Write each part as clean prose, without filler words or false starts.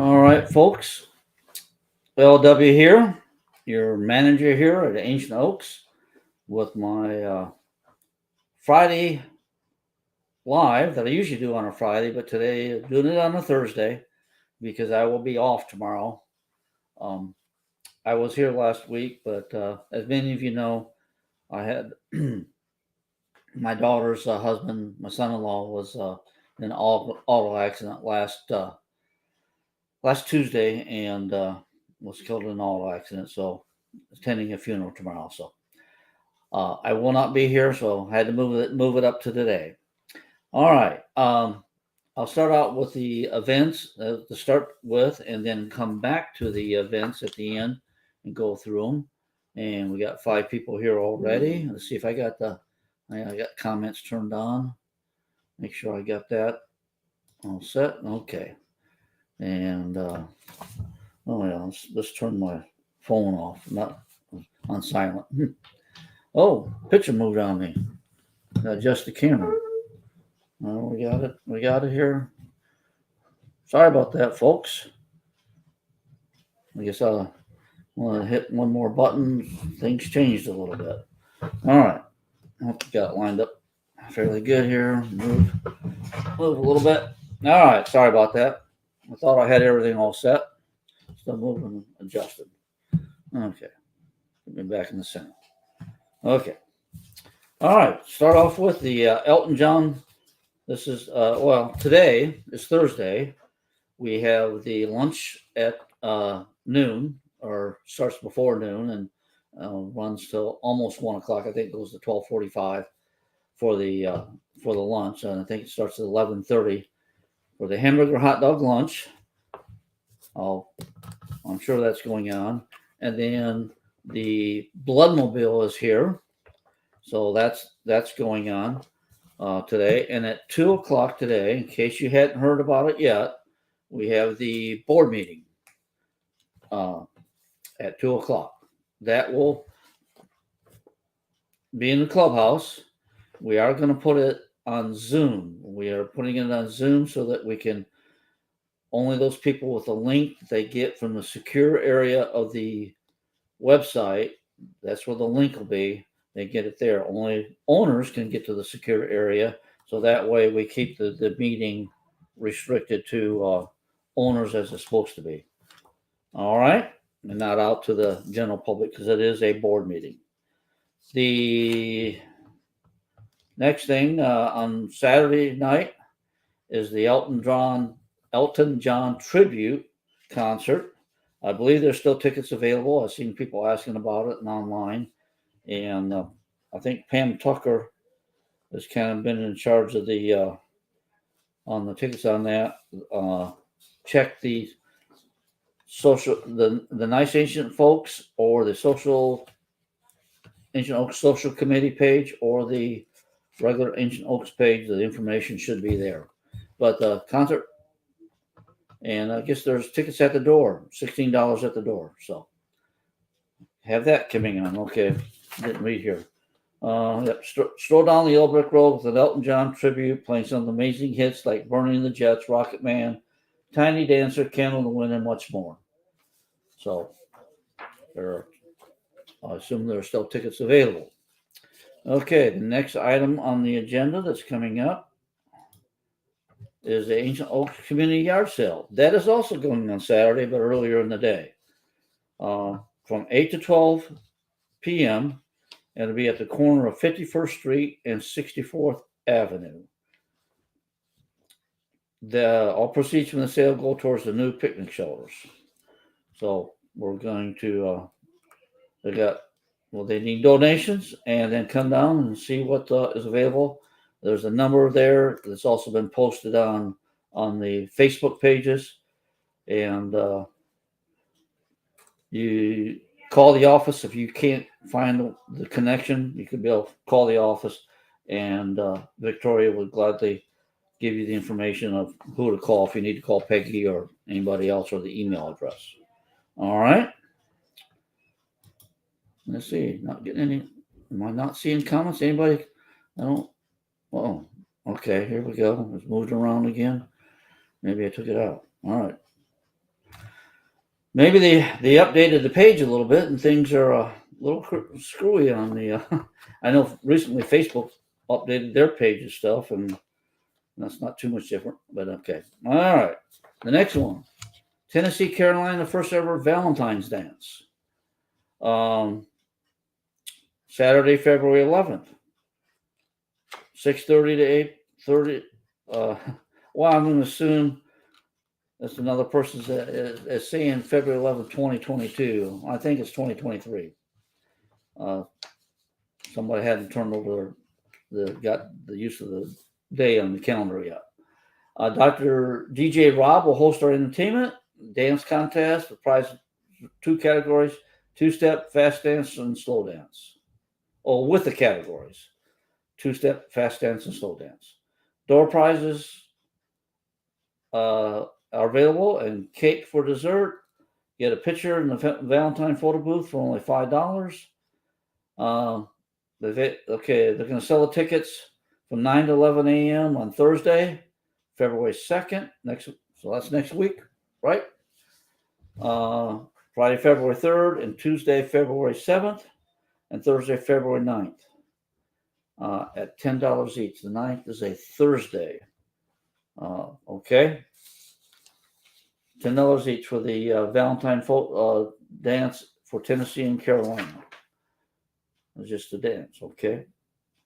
All right, folks. LW here, your manager here at Ancient Oaks, with my Friday live that I usually do on a Friday, but today I'm doing it on a Thursday because I will be off tomorrow. Um, I was here last week, but as many of you know, I had my daughter's husband, my son-in-law, was in an auto accident last Tuesday and was killed in an auto accident. So attending a funeral tomorrow. So I will not be here, so I had to move it up to today. All right. I'll start out with the events to start with, and then come back to the events at the end and go through them. And we got 5 people here already. Let's see if I got comments turned on. Make sure I got that all set. Okay. And oh yeah, let's turn my phone off, not on silent. Oh, picture moved on me. Adjust the camera. Oh, we got it. We got it here. Sorry about that, folks. I guess I'll want to hit one more button. Things changed a little bit. All right. I hope we got it lined up fairly good here. Move a little bit. All right. Sorry about that. I thought I had everything all set. Still moving, adjusted. Okay. Get me back in the center. Okay. All right. Start off with the Elton John. This is, today is Thursday. We have the lunch at noon, or starts before noon and runs till almost 1 o'clock. I think it goes to 12:45 for the lunch, and I think it starts at 11:30 for the hamburger hot dog lunch. I'm sure that's going on, and then the Bloodmobile is here, so that's going on today. And at 2 o'clock today, in case you hadn't heard about it yet, we have the board meeting at 2 o'clock. That will be in the clubhouse. We are going to put it on Zoom. We are putting it on Zoom so that we can only those people with a link they get from the secure area of the website. That's where the link will be. They get it there. Only owners can get to the secure area. So that way we keep the meeting restricted to owners as it's supposed to be. All right. And not out to the general public because it is a board meeting. The next thing on Saturday night is the Elton John tribute concert. I believe there's still tickets available. I've seen people asking about it and online. And I think Pam Tucker has kind of been in charge of the on the tickets on that. Check the Nice Ancient Folks or the Ancient Oaks Social Committee page or the regular Ancient Oaks page. The information should be there. But the concert, and I guess there's tickets at the door, $16 at the door. So have that coming on. Okay, didn't read here. Stroll down the Yellow Brick Road with an Elton John tribute, playing some amazing hits like Burning the Jets, Rocket Man, Tiny Dancer, Candle in the Wind, and much more. So I assume there are still tickets available. Okay, the next item on the agenda that's coming up is the Ancient Oaks Community Yard Sale. That is also going on Saturday, but earlier in the day. From 8 to 12 p.m., and it'll be at the corner of 51st Street and 64th Avenue. All proceeds from the sale go towards the new picnic shelters. So we're going to, they need donations, and then come down and see what is available. There's a number there that's also been posted on the Facebook pages, and you call the office if you can't find the connection. You could be able to call the office, and Victoria would gladly give you the information of who to call if you need to call Peggy or anybody else, or the email address. All right. Let's see. Not getting any. Am I not seeing comments? Anybody? I don't. Oh, okay. Here we go. It's moved around again. Maybe I took it out. All right. maybe they updated the page a little bit and things are a little screwy on the. I know recently Facebook updated their page and stuff, and that's not too much different, but okay. All right, the next one, Tennessee Carolina first ever Valentine's dance. Um, Saturday, February 11th, 6:30 to 8:30. Uh, well, I'm going to assume that's another person's saying February 11th, 2022. I think it's 2023. Uh, Somebody hadn't turned over got the use of the day on the calendar yet. Dr. DJ Rob will host our entertainment dance contest with prize two categories: two-step, fast dance, and slow dance. Oh, with the categories: two-step, fast dance, and slow dance. Door prizes are available, and cake for dessert. Get a picture in the Valentine photo booth for only $5. Okay, they're going to sell the tickets from 9 to 11 a.m. on Thursday, February 2nd. So that's next week, right? Friday, February 3rd, and Tuesday, February 7th, and Thursday, February 9th. At $10 each. The 9th is a Thursday. Okay. $10 each for the Valentine dance for Tennessee and Carolina. It's just a dance, okay?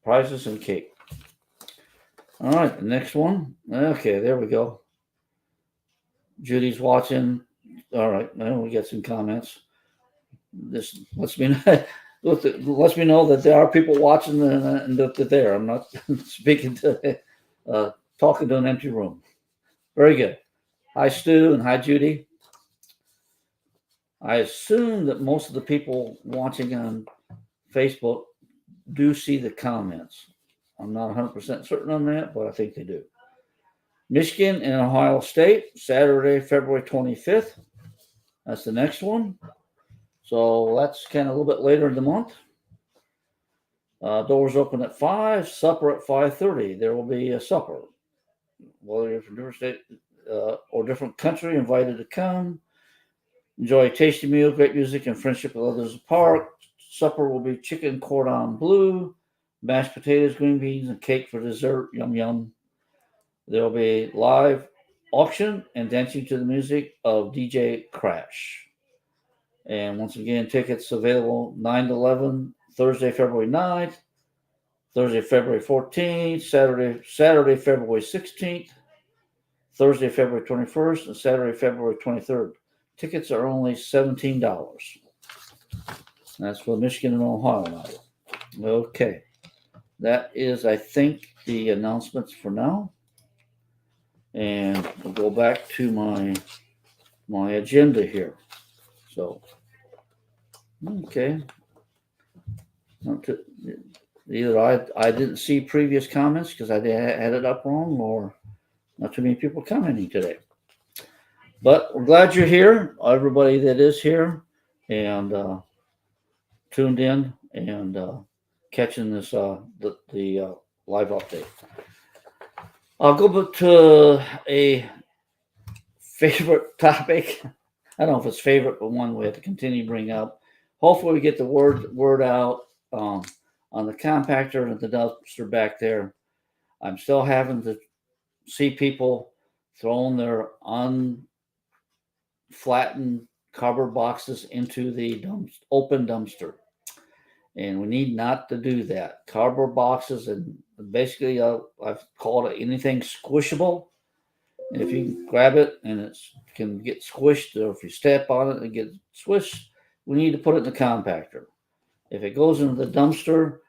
Prizes and cake. All right, the next one. Okay, there we go. Judy's watching. All right, now we get some comments. This lets me lets me know that there are people watching and that they're there. I'm not speaking to talking to an empty room. Very good. Hi, Stu, and hi, Judy. I assume that most of the people watching on Facebook do see the comments. I'm not 100% certain on that, but I think they do. Michigan and Ohio State, Saturday, February 25th. That's the next one. So that's kind of a little bit later in the month. Doors open at 5, supper at 5:30. There will be a supper. Whether you're from different state or different country, invited to come. Enjoy a tasty meal, great music, and friendship with others at the park. Supper will be chicken cordon bleu, mashed potatoes, green beans, and cake for dessert. Yum, yum. There will be live auction and dancing to the music of DJ Crash. And once again, tickets available 9 to 11, Thursday, February 9th, Thursday, February 14th, Saturday, February 16th, Thursday, February 21st, and Saturday, February 23rd. Tickets are only $17. That's for Michigan and Ohio now. Okay. That is, I think, the announcements for now. And we'll go back to my agenda here. So, okay. Either I didn't see previous comments because I had it up wrong, or not too many people commenting today. But we're glad you're here, everybody that is here, and tuned in and catching this the live update. I'll go back to a favorite topic. I don't know if it's favorite, but one we have to continue to bring up. Hopefully, we get the word out on the compactor and the dumpster back there. I'm still having to see people throwing their unflattened cardboard boxes into the open dumpster. And we need not to do that. Cardboard boxes, and basically, I've called it anything squishable. And if you can grab it and it can get squished, or if you step on it and get squished, we need to put it in the compactor. If it goes into the dumpster,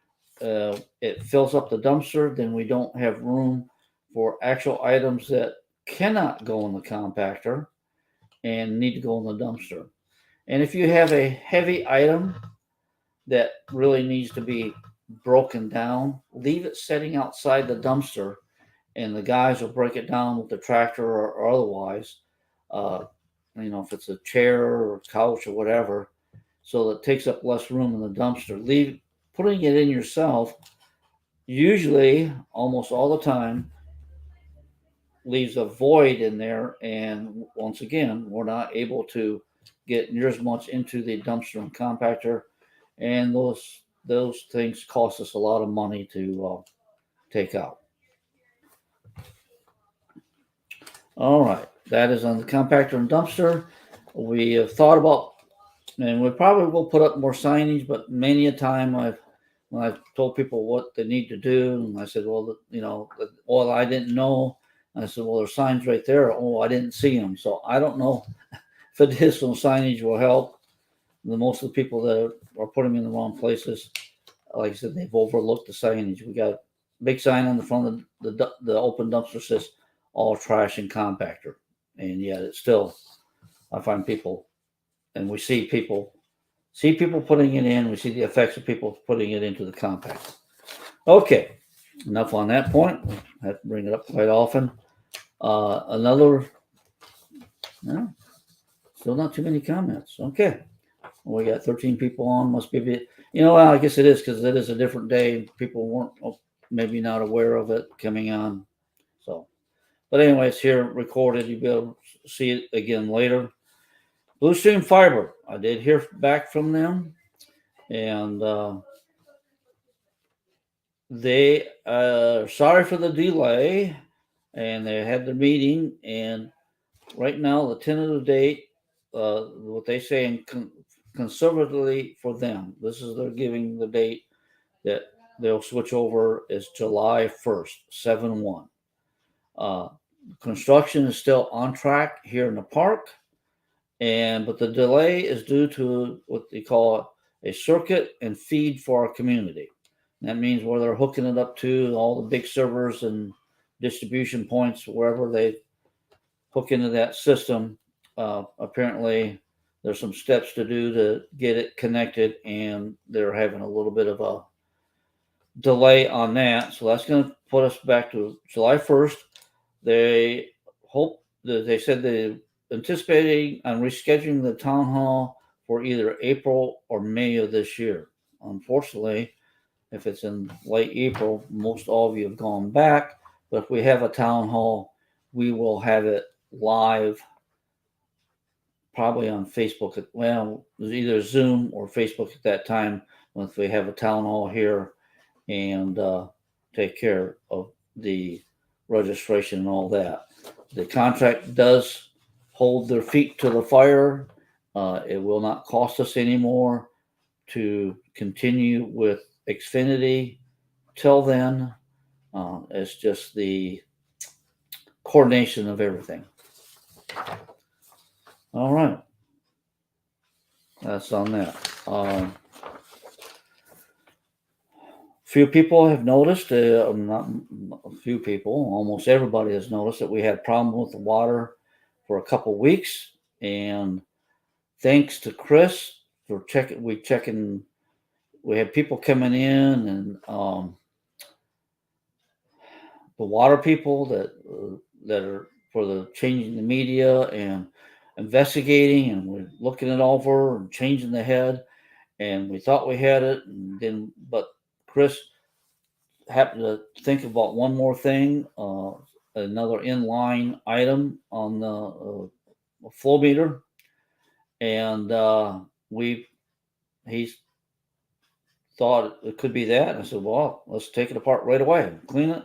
it fills up the dumpster, then we don't have room for actual items that cannot go in the compactor and need to go in the dumpster. And if you have a heavy item that really needs to be broken down, leave it sitting outside the dumpster, and the guys will break it down with the tractor or otherwise. If it's a chair or couch or whatever, so that it takes up less room in the dumpster. Putting it in yourself, usually, almost all the time, leaves a void in there, and once again, we're not able to get near as much into the dumpster and compactor, and those things cost us a lot of money to take out. All right, that is on the compactor and dumpster. We have thought about, and we probably will put up more signage, but many a time when I've told people what they need to do, and I said, well, well, I didn't know. I said, well, there's signs right there. Oh, I didn't see them. So I don't know if additional signage will help. Most of the people that are putting them in the wrong places, like I said, they've overlooked the signage. We got a big sign on the front of the open dumpster says all trash and compactor, and yet it's still. I find people, and we see people putting it in. We see the effects of people putting it into the compactor. Okay, enough on that point. I have to bring it up quite often. Another, no, still not too many comments. Okay. We got 13 people on. Must be a bit, I guess it is because it is a different day. People weren't maybe not aware of it coming on. So, but anyway, it's here recorded. You'll be able to see it again later. Blue Stream Fiber. I did hear back from them, and they sorry for the delay, and they had the meeting, and right now the tentative date, what they say conservatively for them, this is they're giving the date that they'll switch over is July 1st, 7/1. Construction is still on track here in the park, but the delay is due to what they call a circuit and feed for our community. And that means where they're hooking it up to all the big servers and distribution points, wherever they hook into that system. Apparently, there's some steps to do to get it connected, and they're having a little bit of a delay on that. So that's going to put us back to July 1st. They hope that they said they're anticipating on rescheduling the town hall for either April or May of this year. Unfortunately, if it's in late April, most all of you have gone back. But if we have a town hall, we will have it live, probably on Facebook. Well, either Zoom or Facebook at that time. If we have a town hall here, and take care of the registration and all that. The contract does hold their feet to the fire. It will not cost us anymore to continue with Xfinity till then. It's just the coordination of everything. All right. That's on that. Few people have noticed, not a few people, almost everybody has noticed that we had problems with the water for a couple of weeks. And thanks to Chris for checking, we had people coming in, and the water people that are for the changing the media and investigating, and we're looking it over and changing the head. And we thought we had it, and then, but Chris happened to think about one more thing, another inline item on the flow meter, and he's thought it could be that. I said, well, let's take it apart right away, clean it,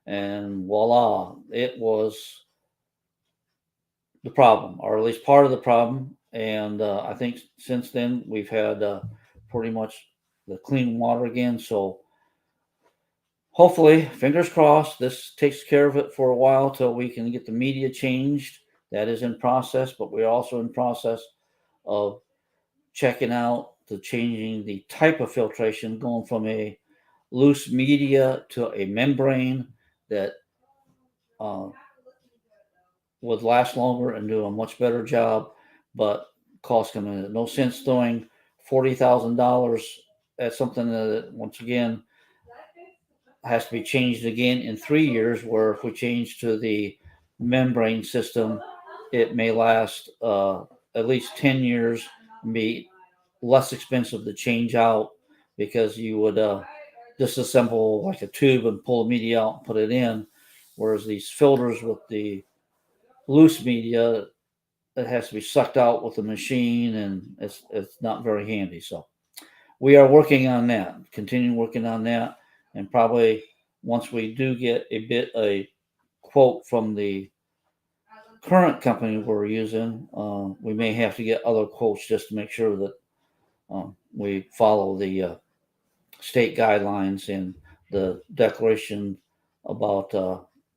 and voila, it was the problem, or at least part of the problem. And I think since then we've had pretty much the clean water again. So hopefully, fingers crossed, this takes care of it for a while till we can get the media changed. That is in process, but we're also in process of checking out changing the type of filtration, going from a loose media to a membrane that would last longer and do a much better job, but cost coming in. No sense throwing $40,000 at something that, once again, has to be changed again in 3 years, where if we change to the membrane system, it may last at least 10 years and be less expensive to change out, because you would disassemble like a tube and pull the media out and put it in. Whereas these filters with the loose media, it has to be sucked out with the machine, and it's not very handy. So we are working on that, continue working on that, and probably once we do get a quote from the current company we're using, we may have to get other quotes just to make sure that we follow the state guidelines and the declaration about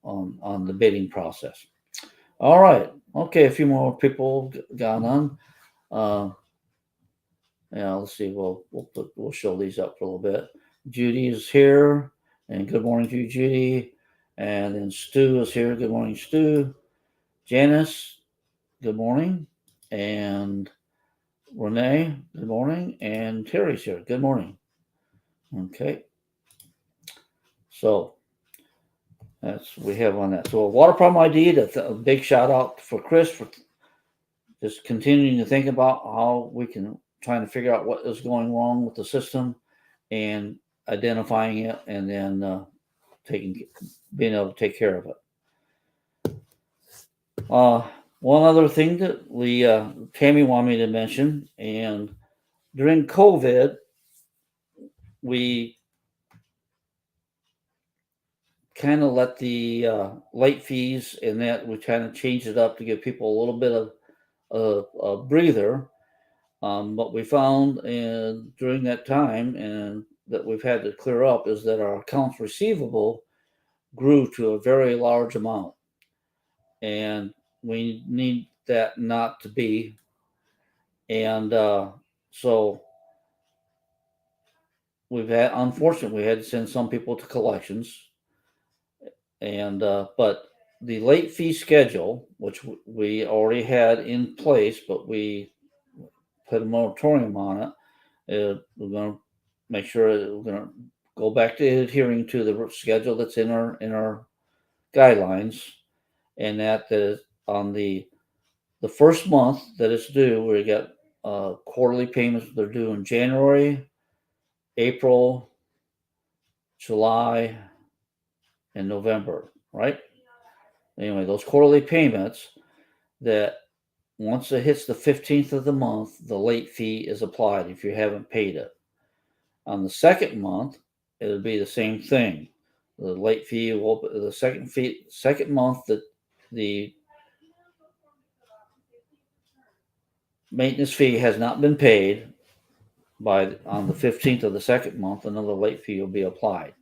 on the bidding process. All right, okay, a few more people got on. Yeah, let's see. We'll show these up for a little bit. Judy is here, and good morning to you, Judy. And then Stu is here. Good morning, Stu. Janice, good morning. And Renee, good morning. And Terry's here. Good morning. Okay. So that's what we have on that. So a water problem ID, a big shout out for Chris for just continuing to think about how we can trying to figure out what is going wrong with the system and identifying it, and then being able to take care of it. One other thing that Tammy wanted me to mention, and during COVID, we kind of let the late fees and that we kind of changed it up to give people a little bit of a breather. What we found during that time, and that we've had to clear up, is that our accounts receivable grew to a very large amount, and we need that not to be. And so unfortunately, we had to send some people to collections, and but the late fee schedule, which we already had in place, but we put a moratorium on it. We're going to make sure that we're going to go back to adhering to the schedule that's in our guidelines, and that is on the first month that it's due. We get quarterly payments. They're due in January, April, July, and November, right? Anyway, those quarterly payments, that once it hits the 15th of the month, the late fee is applied if you haven't paid it. On the second month, it'll be the same thing. The late fee will the second month that the maintenance fee has not been paid on the 15th of the second month, another late fee will be applied.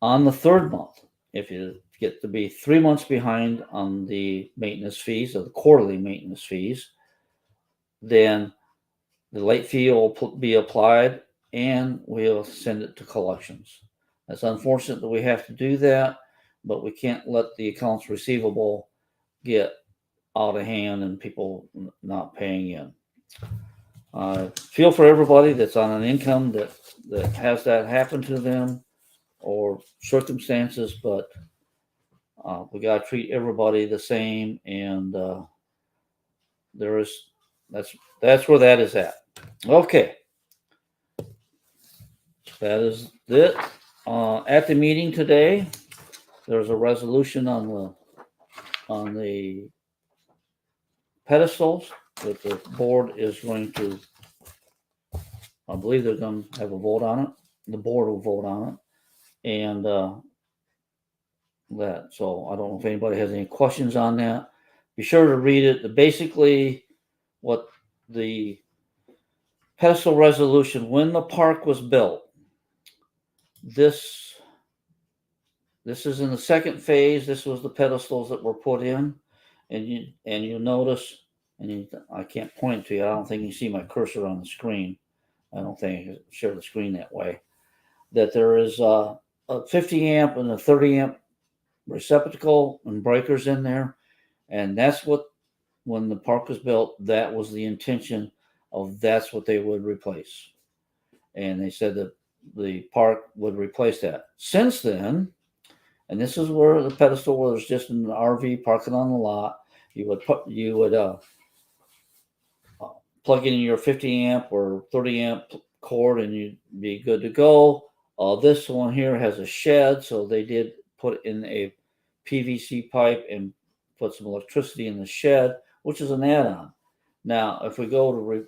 On the third month, if you get to be 3 months behind on the maintenance fees, or the quarterly maintenance fees, then the late fee will be applied, and we'll send it to collections. It's unfortunate that we have to do that, but we can't let the accounts receivable get out of hand and people not paying in. Feel for everybody that's on an income that has that happen to them, or circumstances, but we got to treat everybody the same, and that's where that is at. Okay, that is it. At the meeting today, there's a resolution on the pedestals that the board is going to. I believe they're going to have a vote on it. The board will vote on it, and that. So I don't know if anybody has any questions on that. Be sure to read it. Basically, what the pedestal resolution, when the park was built, this is in the second phase. This was the pedestals that were put in, and you notice, and I can't point to you. I don't think you see my cursor on the screen. I don't think I can share the screen that way. That there is a 50 amp and a 30 amp receptacle and breakers in there, and that's what, when the park was built, that was the intention of, that's what they would replace. And they said that the park would replace that. Since then, and this is where the pedestal was just an RV parking on the lot, you would plug in your 50 amp or 30 amp cord, and you'd be good to go. This one here has a shed, so they did put in a PVC pipe and put some electricity in the shed, which is an add-on. Now, if we go to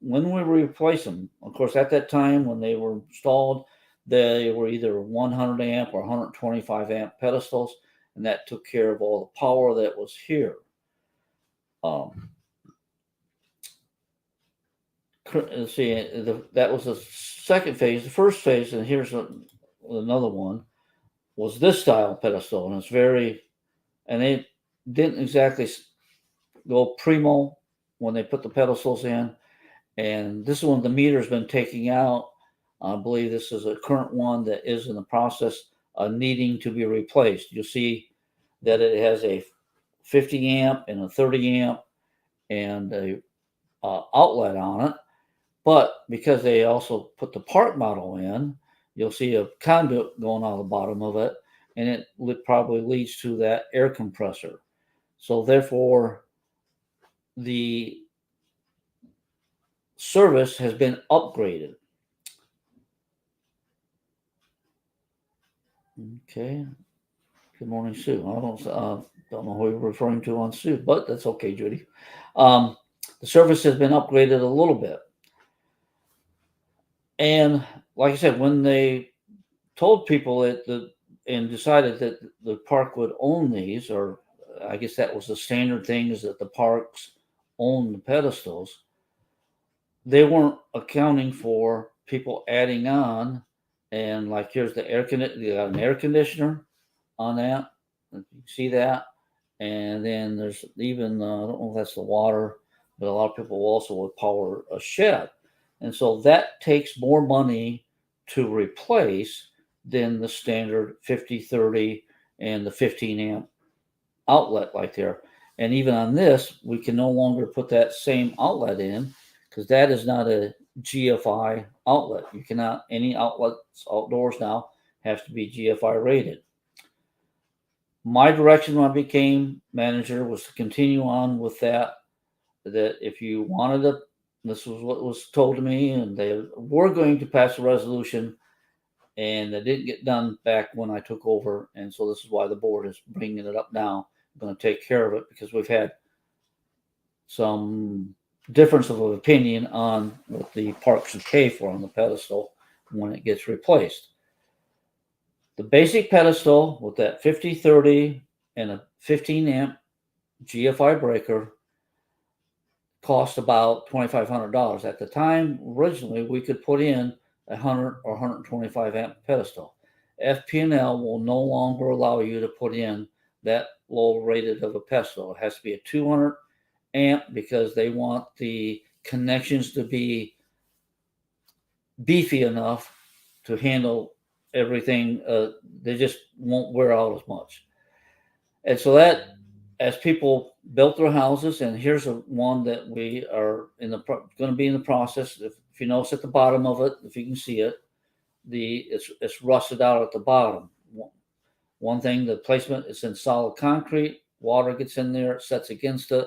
when we replace them, of course, at that time when they were installed, they were either 100 amp or 125 amp pedestals, and that took care of all the power that was here. Let's see, that was the second phase. The first phase, and here's another one, was this style pedestal, and it's and they didn't exactly go primo when they put the pedestals in, and this is one the meter's been taking out. I believe this is a current one that is in the process of needing to be replaced. You'll see that it has a 50 amp and a 30 amp and a outlet on it. But because they also put the park model in, you'll see a conduit going on the bottom of it, and it probably leads to that air compressor. So therefore, the service has been upgraded. Okay. Good morning, Sue. I don't know who you're referring to on Sue, but that's okay, Judy. The service has been upgraded a little bit. And like I said, when they told people and decided that the park would own these, or I guess that was the standard thing, is that the parks own the pedestals, they weren't accounting for people adding on. And like here's the you got an air conditioner on that. You see that? And then there's even I don't know if that's the water, but a lot of people also would power a shed, and so that takes more money to replace than the standard 50-30 and the 15 amp outlet right there. And even on this, we can no longer put that same outlet in because that is not a GFI outlet. You cannot, any outlets outdoors now have to be GFI rated. My direction when I became manager was to continue on with that if you wanted to, this was what was told to me, and they were going to pass a resolution, and that didn't get done back when I took over, and so this is why the board is bringing it up now. I'm going to take care of it because we've had some difference of opinion on what the park should pay for on the pedestal when it gets replaced. The basic pedestal with that 50-30 and a 15 amp GFI breaker cost about $2,500. At the time, originally, we could put in a 100 or 125 amp pedestal. FP&L will no longer allow you to put in that low rated of a pedestal. It has to be a 200 amp because they want the connections to be beefy enough to handle everything. They just won't wear out as much. And so that, as people built their houses, and here's one that we are going to be in the process. If you notice at the bottom of it, if you can see it, it's rusted out at the bottom. One thing, the placement is in solid concrete. Water gets in there, it sets against it,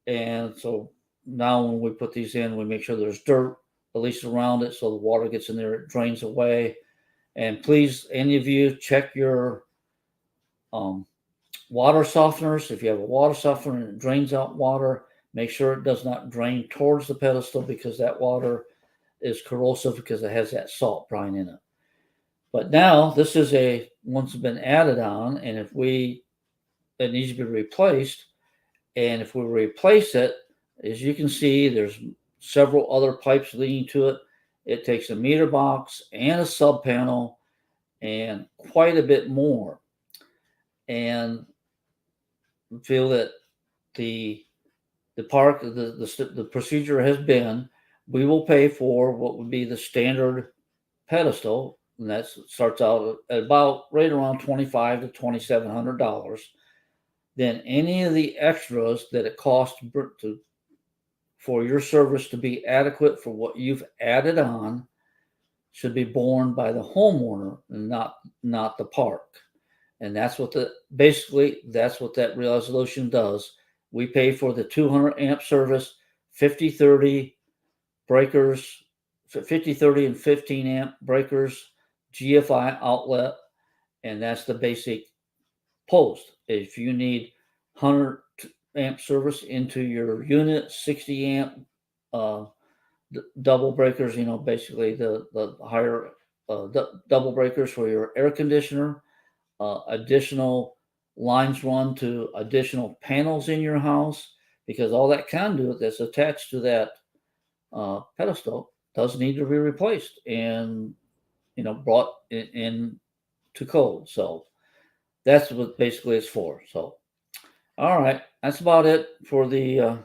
and so now when we put these in, we make sure there's dirt at least around it, so the water gets in there, it drains away. And please, any of you, check your water softeners. If you have a water softener and it drains out water, make sure it does not drain towards the pedestal because that water is corrosive because it has that salt brine in it. But now this is once it's been added on, and it needs to be replaced. And if we replace it, as you can see, there's several other pipes leading to it. It takes a meter box and a sub panel and quite a bit more. And feel that the park, the procedure has been, we will pay for what would be the standard pedestal, and that starts out at about right around $2,500 to $2,700. Then any of the extras that it costs for your service to be adequate for what you've added on should be borne by the homeowner and not the park. And that's what that's what that resolution does. We pay for the 200 amp service, 50-30 breakers, 50-30 and 15 amp breakers, GFI outlet, and that's the basic post. If you need 100 amp service into your unit, 60 amp double breakers, basically the higher double breakers for your air conditioner, additional lines run to additional panels in your house, because all that conduit that's attached to that pedestal does need to be replaced and brought in to code. So that's what basically it's for. So all right, that's about it for the.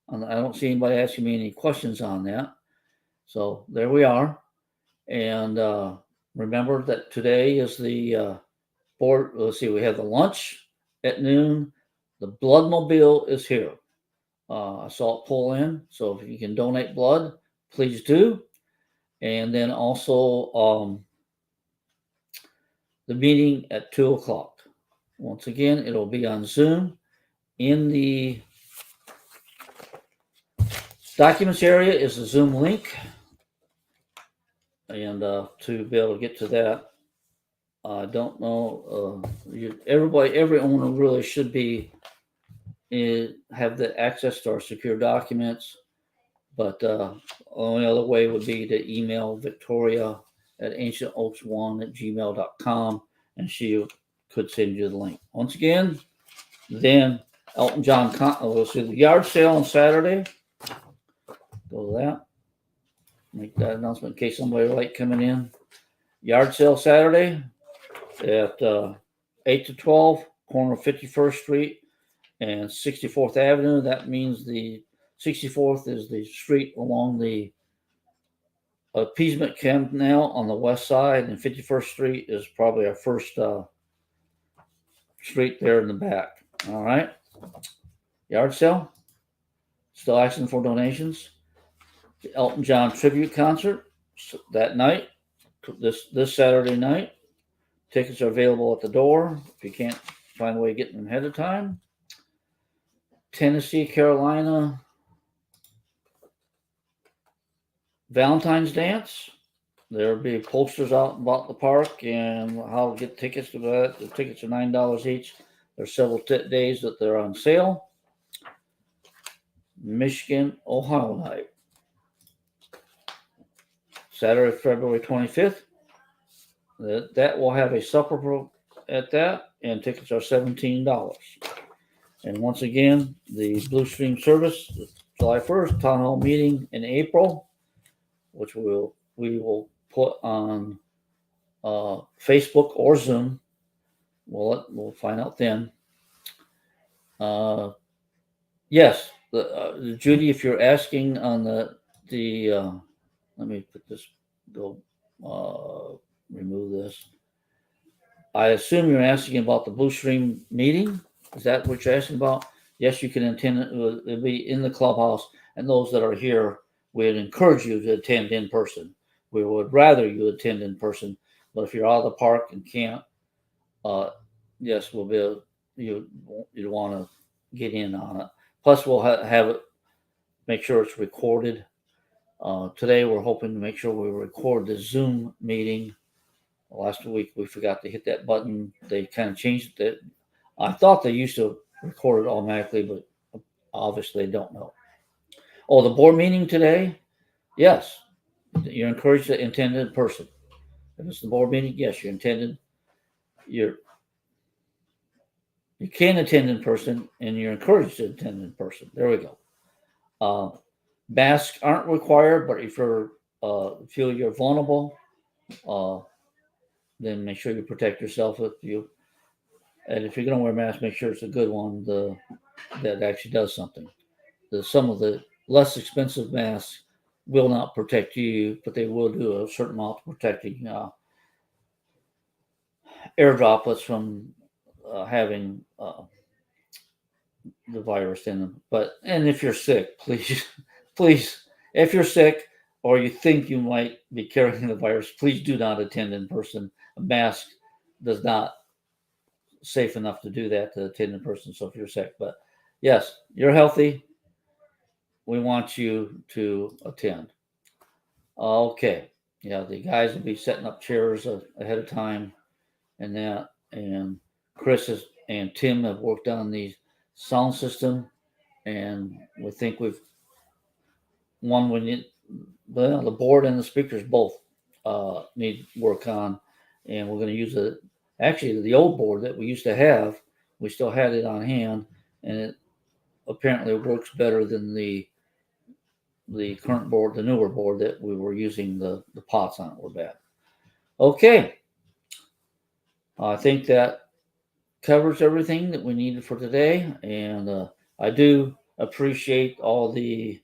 I don't see anybody asking me any questions on that. So there we are. And remember that today is the board. Let's see, we have the lunch at noon. The blood mobile is here. I saw it pull in. So if you can donate blood, please do. And then also the meeting at 2:00. Once again, it'll be on Zoom. In the documents area is the Zoom link. And to be able to get to that, I don't know. Every owner really should be have the access to our secure documents. But only other way would be to email Victoria at ancientoaks1@gmail.com, and she could send you the link. Once again, then Elton John, we'll see the yard sale on Saturday. Go to that. Make that announcement in case somebody late coming in. Yard sale Saturday at 8 to 12, corner of 51st Street and 64th Avenue. That means the 64th is the street along the appeasement canal on the west side, and 51st Street is probably our first street there in the back. All right. Yard sale. Still asking for donations. The Elton John tribute concert that night, this Saturday night. Tickets are available at the door if you can't find a way of getting them ahead of time. Tennessee, Carolina Valentine's Dance. There'll be posters out about the park and how to get tickets to that. The tickets are $9 each. There's several days that they're on sale. Michigan, Ohio night. Saturday, February 25th. That will have a supper at that, and tickets are $17. And once again, the Blue Stream service, July 1st, town hall meeting in April, which we will put on Facebook or Zoom. We'll find out then. Yes, Judy, if you're asking on the let me put this. Remove this. I assume you're asking about the Blue Stream meeting. Is that what you're asking about? Yes, you can attend. It'll be in the clubhouse, and those that are here, we'd encourage you to attend in person. We would rather you attend in person, but if you're out of the park and can't, yes, we'll be. You'd want to get in on it. Plus, we'll have it. Make sure it's recorded. Today, we're hoping to make sure we record the Zoom meeting. Last week, we forgot to hit that button. They kind of changed it. I thought they used to record it automatically, but obviously they don't know. Oh, the board meeting today? Yes. You're encouraged to attend in person. If it's the board meeting, yes, you're intended. You can attend in person, and you're encouraged to attend in person. There we go. Masks aren't required, but if you feel you're vulnerable, then make sure you protect yourself. And if you're going to wear a mask, make sure it's a good one that actually does something. Some of the less expensive masks will not protect you, but they will do a certain amount of protecting air droplets from having the virus in them. And if you're sick, please, if you're sick or you think you might be carrying the virus, please do not attend in person. A mask does not safe enough to do that, to attend in person. So if you're sick, but yes, you're healthy, we want you to attend. Okay. Yeah, the guys will be setting up chairs ahead of time and that. And Chris and Tim have worked on these sound system, and we think we need the board and the speakers both need work on, and we're going to use it. Actually, the old board that we used to have, we still had it on hand, and it apparently works better than the current board, the newer board that we were using. The pots on it were bad. Okay, I think that covers everything that we needed for today, and I do appreciate all the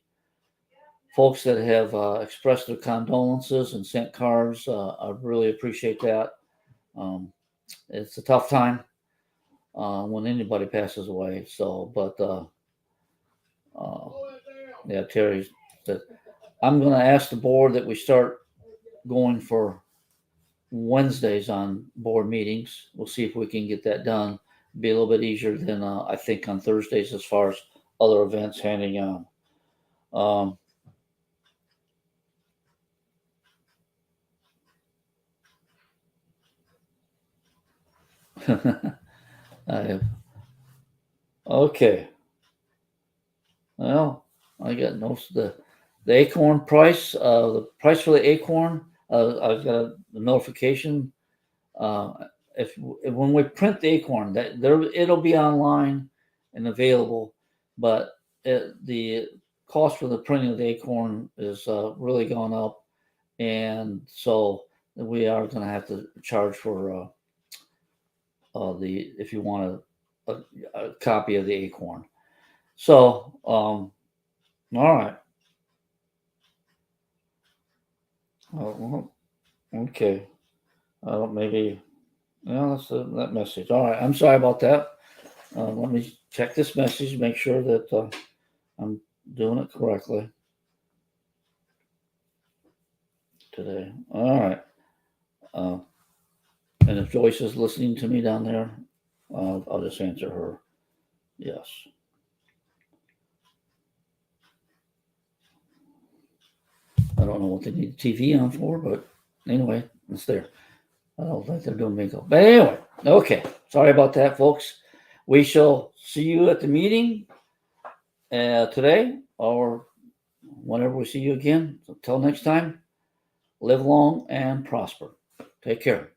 folks that have expressed their condolences and sent cards. I really appreciate that. Um, it's a tough time when anybody passes away. So, but uh, yeah, Terry said, I'm going to ask the board that we start going for Wednesdays on board meetings. We'll see if we can get that done. Be a little bit easier than I think on Thursdays as far as other events handing on. I have, okay. Well, I got the acorn price. The price for the acorn. I've got a notification. Uh, if when we print the acorn, that there it'll be online and available, but the cost for the printing of the acorn is really gone up, and so we are going to have to charge for the if you want a copy of the acorn. So, all right. Well, okay. Maybe. Yeah, that's that message. All right. I'm sorry about that. Let me check this message, make sure that I'm doing it correctly today. All right. Uh, and if Joyce is listening to me down there, I'll just answer her. Yes. I don't know what they need the TV on for, but anyway, it's there. I don't think they're doing bingo. But anyway, okay. Sorry about that, folks. We shall see you at the meeting today or whenever we see you again. So, until next time, live long and prosper. Take care.